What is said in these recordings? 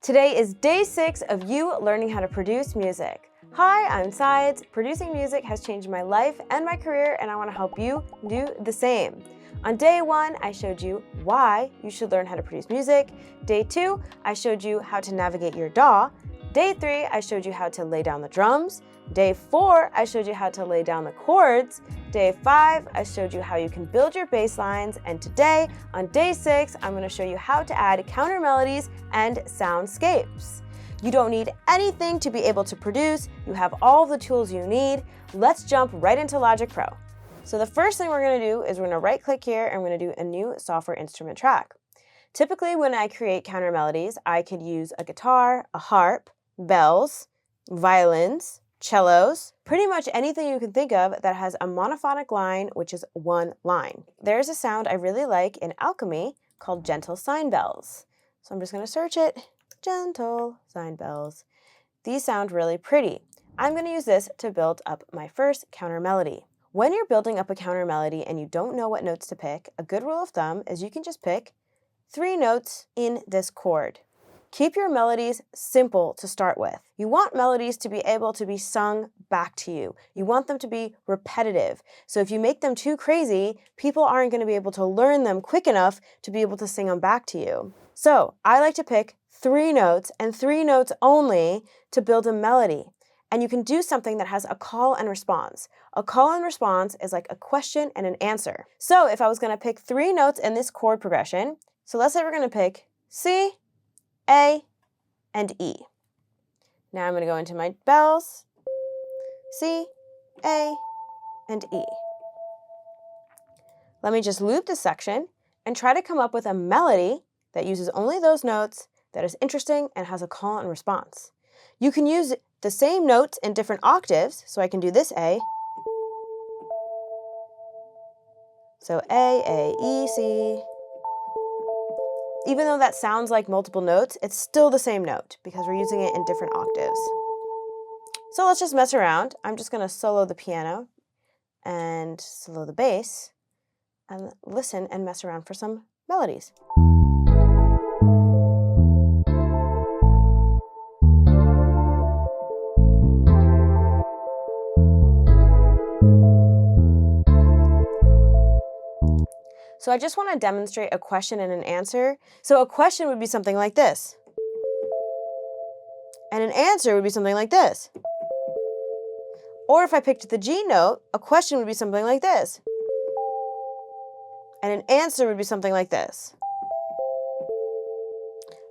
Today is day 6 of you learning how to produce music. Hi, I'm Sides. Producing music has changed my life and my career, and I want to help you do the same. On day 1, I showed you why you should learn how to produce music. Day 2, I showed you how to navigate your DAW. Day 3, I showed you how to lay down the drums. Day 4, I showed you how to lay down the chords. Day 5, I showed you how you can build your bass lines. And today, on day 6, I'm going to show you how to add counter melodies and soundscapes. You don't need anything to be able to produce. You have all the tools you need. Let's jump right into Logic Pro. So the first thing we're going to do is we're going to right-click here and we're going to do a new software instrument track. Typically, when I create counter melodies, I could use a guitar, a harp, bells, violins, cellos, pretty much anything you can think of that has a monophonic line, which is one line. There's a sound I really like in alchemy called gentle sine bells. So I'm just going to search it, gentle sine bells. These sound really pretty. I'm going to use this to build up my first counter melody. When you're building up a counter melody and you don't know what notes to pick, a good rule of thumb is you can just pick 3 notes in this chord. Keep your melodies simple to start with. You want melodies to be able to be sung back to you. You want them to be repetitive. So if you make them too crazy, people aren't going to be able to learn them quick enough to be able to sing them back to you. So I like to pick 3 notes and 3 notes only to build a melody. And you can do something that has a call and response. A call and response is like a question and an answer. So if I was going to pick 3 notes in this chord progression, so let's say we're going to pick C, A, and E. Now I'm going to go into my bells, C, A, and E. Let me just loop this section and try to come up with a melody that uses only those notes, that is interesting and has a call and response. You can use the same notes in different octaves, so I can do this A. So A, E, C. Even though that sounds like multiple notes, it's still the same note because we're using it in different octaves. So let's just mess around. I'm just going to solo the piano and solo the bass and listen and mess around for some melodies. So I just want to demonstrate a question and an answer. So a question would be something like this. And an answer would be something like this. Or if I picked the G note, a question would be something like this. And an answer would be something like this.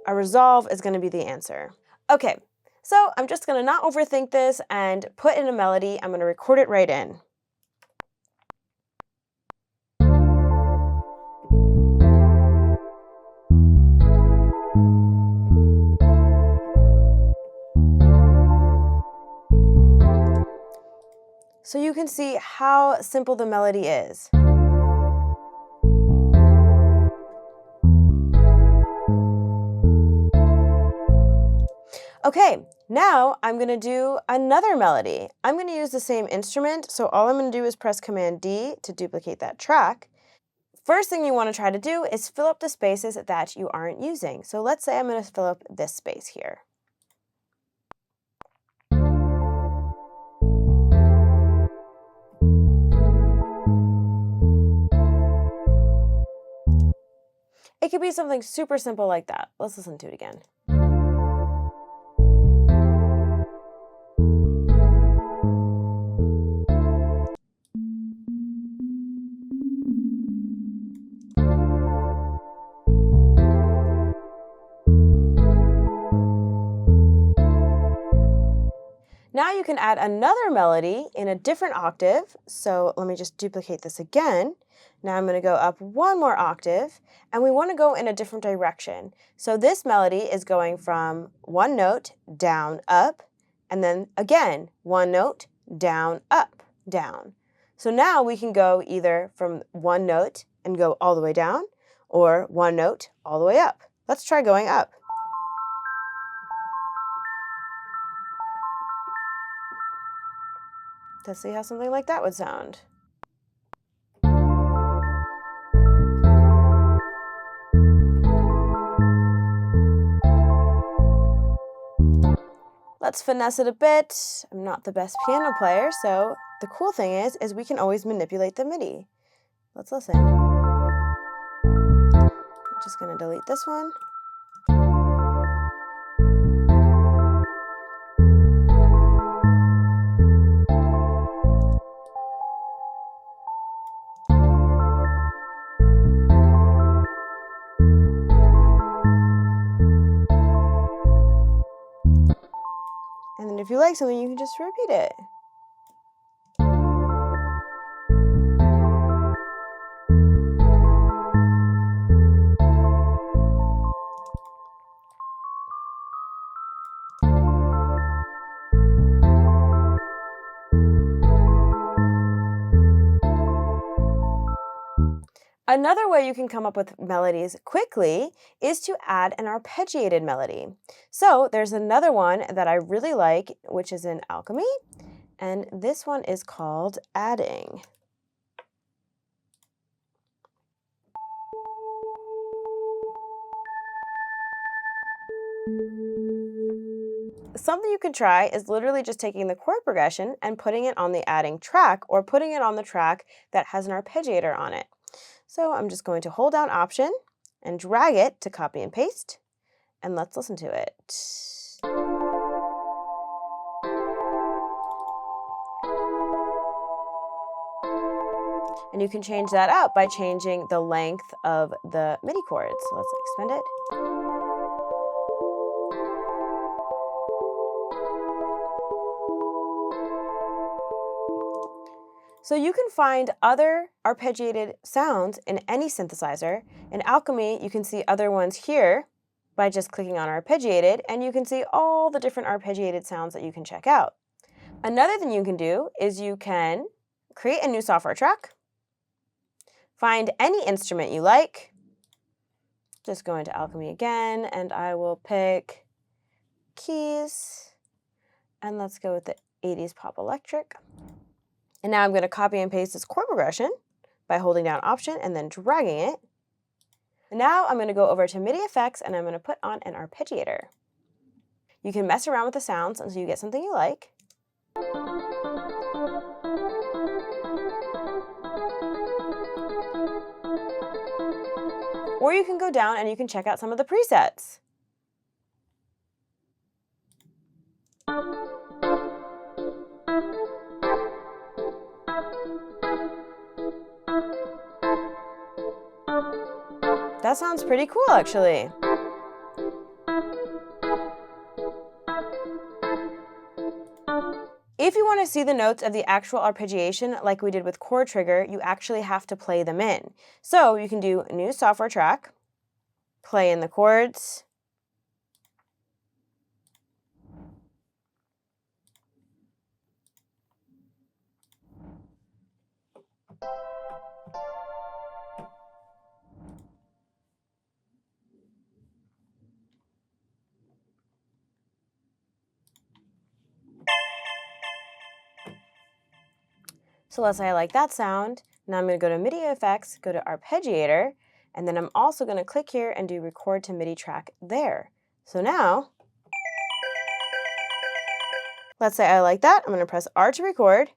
A resolve is going to be the answer. Okay, so I'm just going to not overthink this and put in a melody. I'm going to record it right in. So you can see how simple the melody is. Okay, now I'm going to do another melody. I'm going to use the same instrument, so all I'm going to do is press Command D to duplicate that track. First thing you want to try to do is fill up the spaces that you aren't using. So let's say I'm going to fill up this space here. It could be something super simple like that. Let's listen to it again. Now you can add another melody in a different octave. So let me just duplicate this again. Now I'm going to go up one more octave, and we want to go in a different direction. So this melody is going from one note, down, up, and then again, one note, down, up, down. So now we can go either from one note and go all the way down, or one note all the way up. Let's try going up. Let's see how something like that would sound. let's finesse it a bit. I'm not the best piano player, so the cool thing is we can always manipulate the MIDI. Let's listen. I'm just going to delete this one. And then if you like something, you can just repeat it. Another way you can come up with melodies quickly is to add an arpeggiated melody. So there's another one that I really like, which is in Alchemy, and this one is called Adding. Something you could try is literally just taking the chord progression and putting it on the adding track, or putting it on the track that has an arpeggiator on it. So I'm just going to hold down Option and drag it to copy and paste, and let's listen to it. And you can change that up by changing the length of the MIDI chords. So let's expand it. So you can find other arpeggiated sounds in any synthesizer. In Alchemy, you can see other ones here by just clicking on arpeggiated, and you can see all the different arpeggiated sounds that you can check out. Another thing you can do is you can create a new software track, find any instrument you like, just go into Alchemy again, and I will pick keys, and let's go with the 80s pop electric. And now I'm going to copy and paste this chord progression by holding down Option and then dragging it. And now I'm going to go over to MIDI effects, and I'm going to put on an arpeggiator. You can mess around with the sounds until you get something you like. Or you can go down and you can check out some of the presets. That sounds pretty cool, actually. If you want to see the notes of the actual arpeggiation like we did with Chord Trigger, you actually have to play them in. So you can do New Software Track, play in the chords, so let's say I like that sound. Now I'm going to go to MIDI effects, go to arpeggiator, and then I'm also going to click here and do record to MIDI track there. So now, let's say I like that. I'm going to press R to record.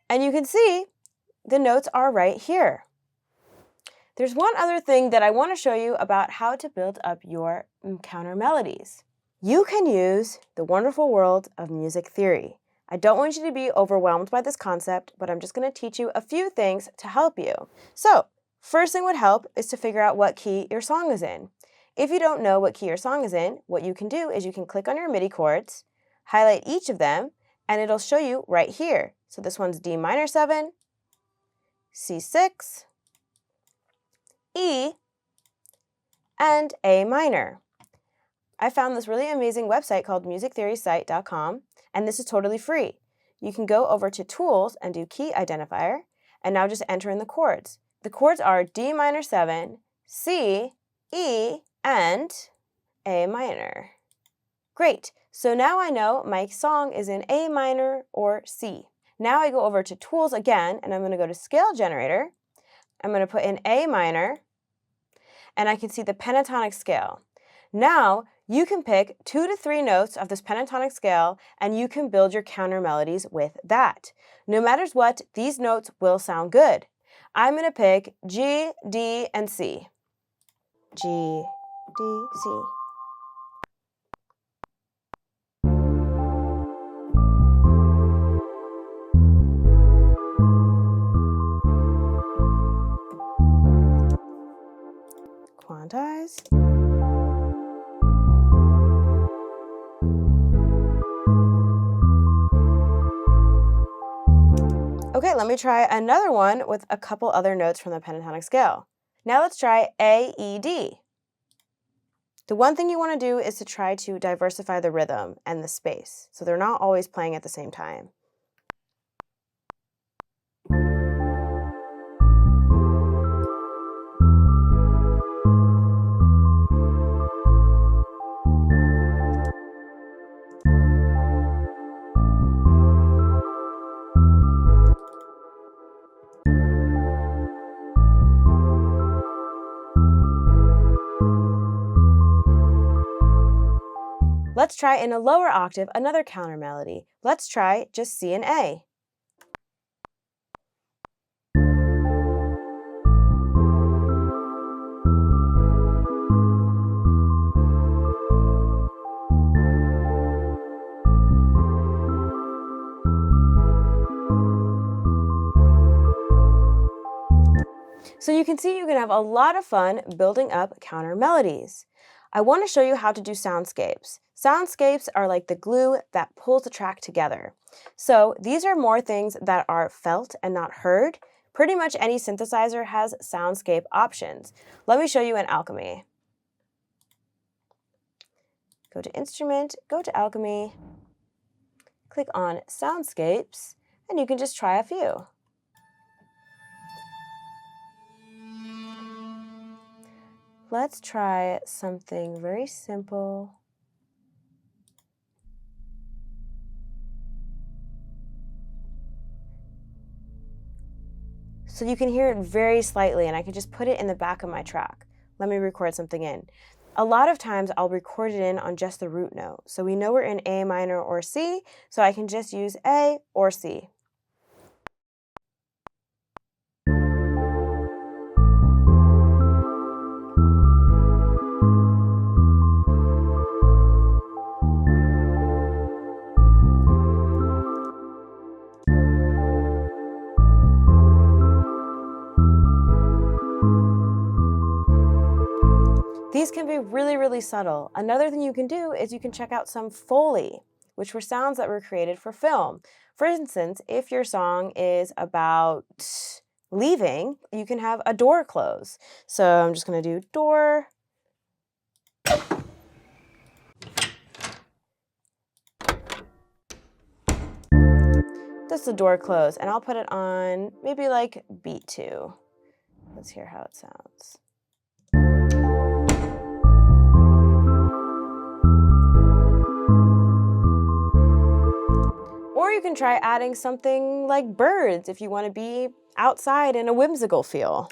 And you can see the notes are right here. There's one other thing that I want to show you about how to build up your counter melodies. You can use the wonderful world of music theory. I don't want you to be overwhelmed by this concept, but I'm just going to teach you a few things to help you. So, first thing would help is to figure out what key your song is in. If you don't know what key your song is in, what you can do is you can click on your MIDI chords, highlight each of them, and it'll show you right here. So this one's D minor 7, C6, E, and A minor. I found this really amazing website called musictheorysite.com, and this is totally free. You can go over to Tools and do Key Identifier, and now just enter in the chords. The chords are D minor 7, C, E, and A minor. Great, so now I know my song is in A minor or C. Now I go over to Tools again, and I'm going to go to Scale Generator, I'm going to put in A minor, and I can see the pentatonic scale. Now, you can pick 2 to 3 notes of this pentatonic scale, and you can build your counter melodies with that. No matter what, these notes will sound good. I'm going to pick G, D, and C. G, D, C. Quantize. Okay, let me try another one with a couple other notes from the pentatonic scale. Now let's try A, E, D. The one thing you want to do is to try to diversify the rhythm and the space, so they're not always playing at the same time. Let's try in a lower octave another counter melody. Let's try just C and A. So you can see you can have a lot of fun building up counter melodies. I want to show you how to do soundscapes. Soundscapes are like the glue that pulls the track together. So these are more things that are felt and not heard. Pretty much any synthesizer has soundscape options. Let me show you in Alchemy. Go to Instrument, go to Alchemy, click on Soundscapes, and you can just try a few. Let's try something very simple. So you can hear it very slightly, and I can just put it in the back of my track. Let me record something in. A lot of times I'll record it in on just the root note. So we know we're in A minor or C, so I can just use A or C. These can be really, really subtle. Another thing you can do is you can check out some Foley, which were sounds that were created for film. For instance, if your song is about leaving, you can have a door close. So I'm just going to do door. That's the door close, and I'll put it on maybe like beat 2. Let's hear how it sounds. Or you can try adding something like birds if you want to be outside in a whimsical feel.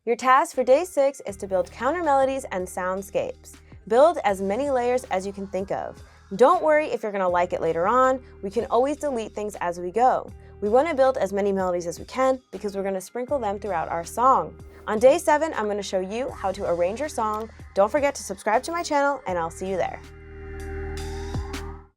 Your task for day 6 is to build counter melodies and soundscapes. Build as many layers as you can think of. Don't worry if you're going to like it later on. We can always delete things as we go. We want to build as many melodies as we can because we're going to sprinkle them throughout our song. On day 7, I'm going to show you how to arrange your song. Don't forget to subscribe to my channel, and I'll see you there.